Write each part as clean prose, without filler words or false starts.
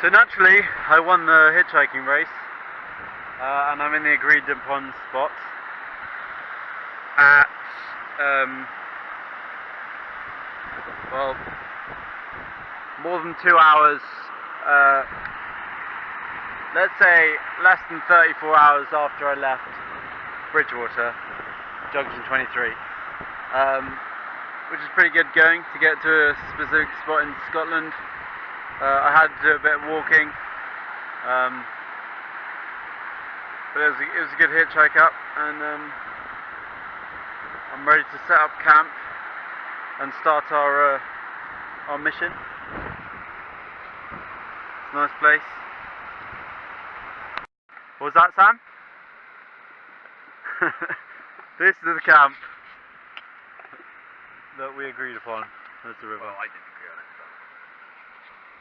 So naturally, I won the hitchhiking race, and I'm in the agreed upon spot at, well, more than 2 hours, let's say less than 34 hours after I left Bridgewater, Junction 23, which is pretty good going to get to a specific spot in Scotland. I had to do a bit of walking, but it was a good hitchhike up, and I'm ready to set up camp and start our mission. It's a nice place. What was that, Sam? This is the camp that we agreed upon. There's the river. Well, I didn't agree on it, but...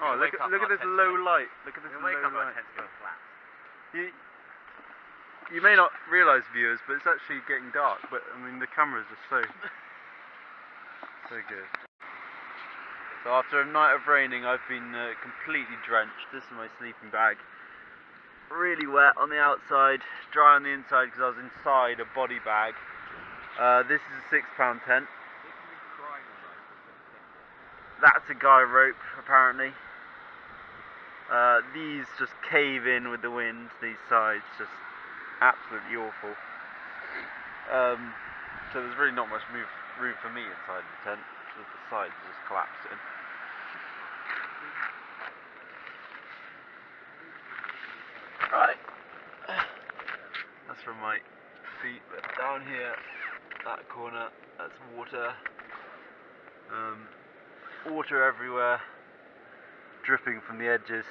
Oh, look at this low light. Look at this low light. You may not realise, viewers, but it's actually getting dark. But I mean, the cameras are so good. So after a night of raining, I've been completely drenched. This is my sleeping bag. Really wet on the outside, dry on the inside because I was inside a body bag. This is a £6 tent. That's a guy rope, apparently. These just cave in with the wind, these sides, just absolutely awful. So there's really not much room for me inside the tent, because the sides just collapse in. Right, that's from my feet, but down here, that corner, that's water. Water everywhere, dripping from the edges.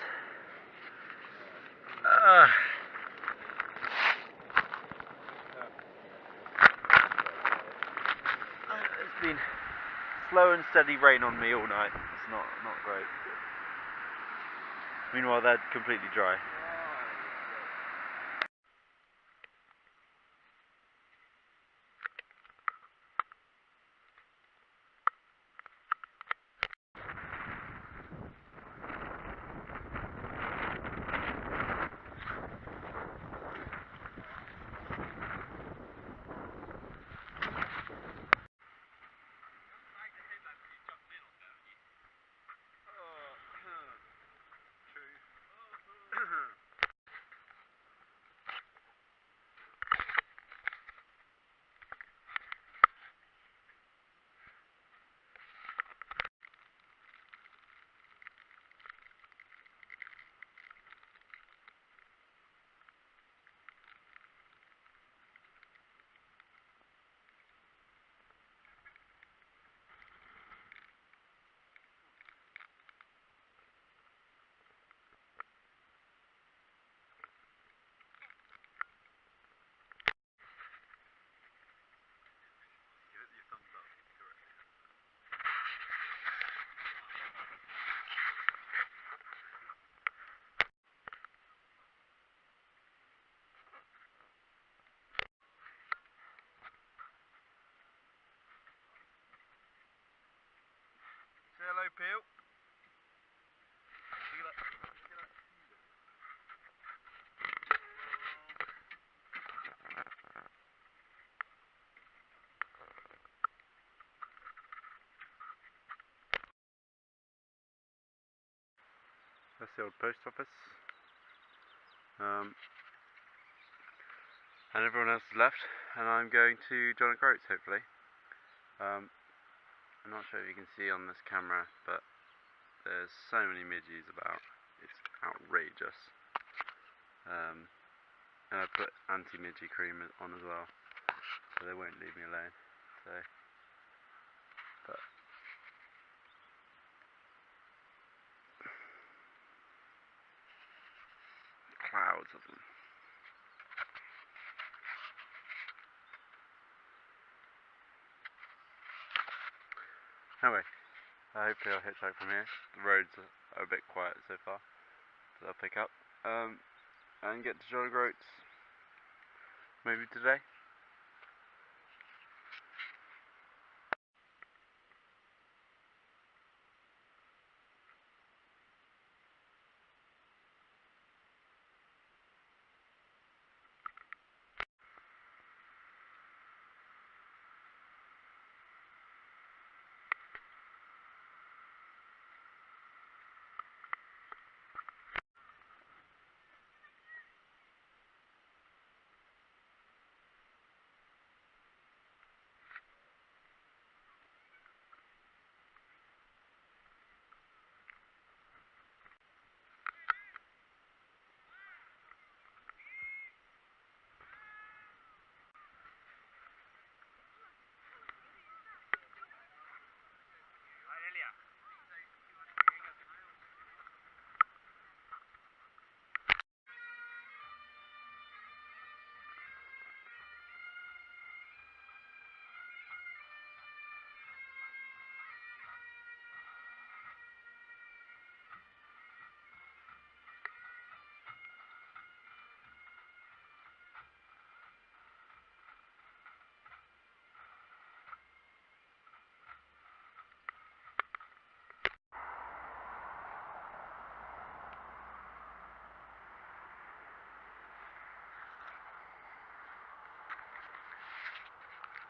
It's been slow and steady rain on me all night. It's not great. Meanwhile, they're completely dry. Say hello, Peel. That's the old post office. And everyone else has left, and I'm going to John O'Groats, hopefully. I'm not sure if you can see on this camera, but there's so many midges about. It's outrageous. And I put anti-midgie cream on as well, so they won't leave me alone. So, but clouds of them. Anyway, hopefully I'll hitchhike from here. The roads are a bit quiet so far, so I'll pick up and get to John O'Groats maybe today.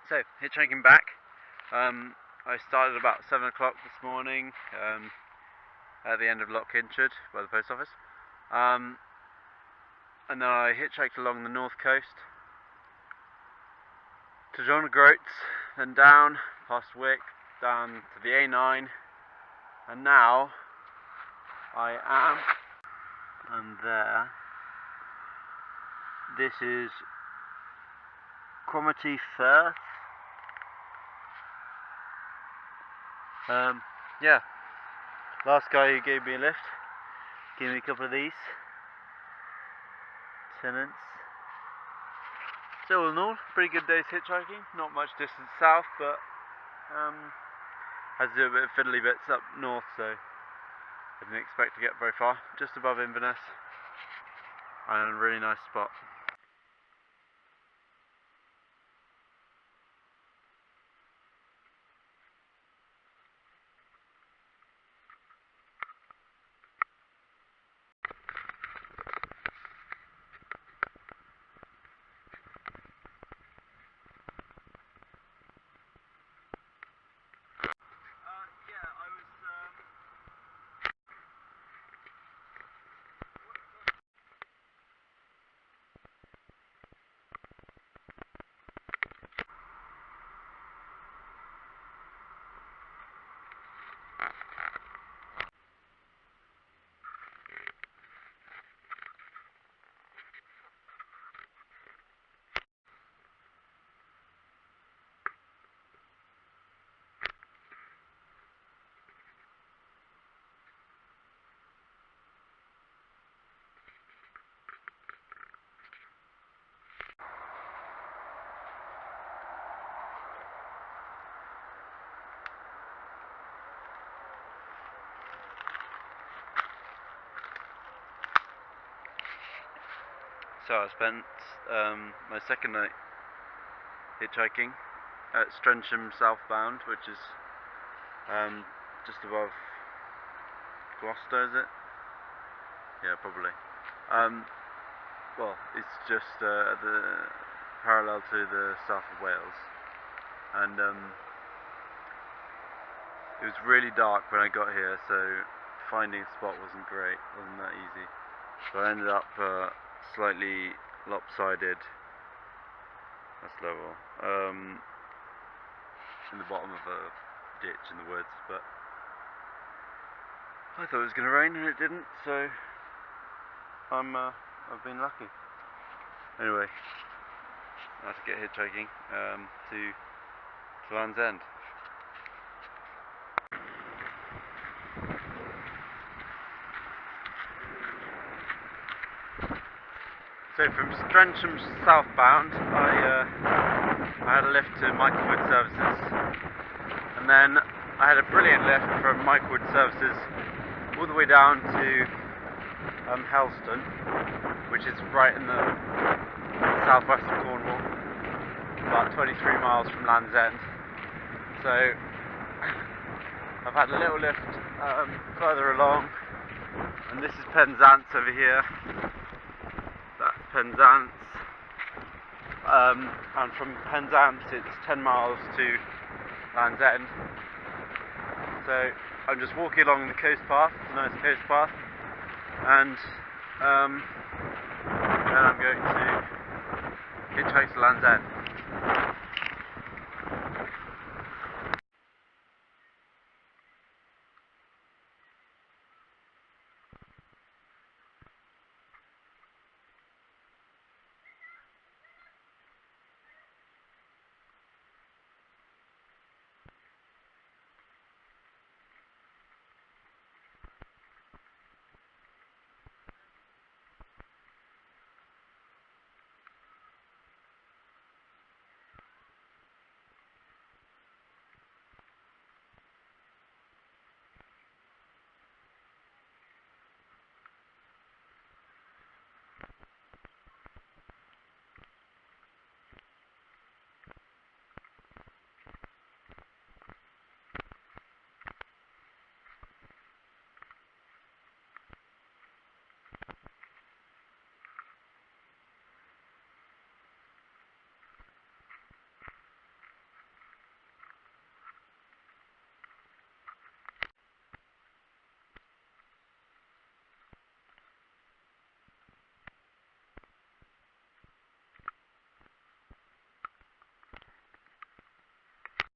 So, hitchhiking back. I started about 7 o'clock this morning at the end of Loch Kinchard by the post office. And then I hitchhiked along the north coast to John O'Groats, then down past Wick, down to the A9, and now I am, and there, this is Cromarty Firth. Yeah, last guy who gave me a lift gave me a couple of these tenants. So all in all, pretty good day's hitchhiking. Not much distance south, but had to do a bit of fiddly bits up north, so I didn't expect to get very far. Just above Inverness, and a really nice spot. So I spent my second night hitchhiking at Strensham southbound, which is just above Gloucester, is it? Yeah, probably. Well, it's just the parallel to the south of Wales, and it was really dark when I got here, so finding a spot wasn't great, wasn't that easy. So I ended up slightly lopsided, that's level, in the bottom of a ditch in the woods, but I thought it was going to rain and it didn't, so I've been lucky. Anyway, I have to get hitchhiking to Land's End. So from Strensham southbound, I had a lift to Michaelwood Services, and then I had a brilliant lift from Michaelwood Services all the way down to Helston, which is right in the southwest of Cornwall, about 23 miles from Land's End. So I've had a little lift further along, and this is Penzance over here. That's Penzance, and from Penzance it's 10 miles to Land's End. So I'm just walking along the coast path, it's a nice coast path, and then I'm going to hitchhike to Land's End.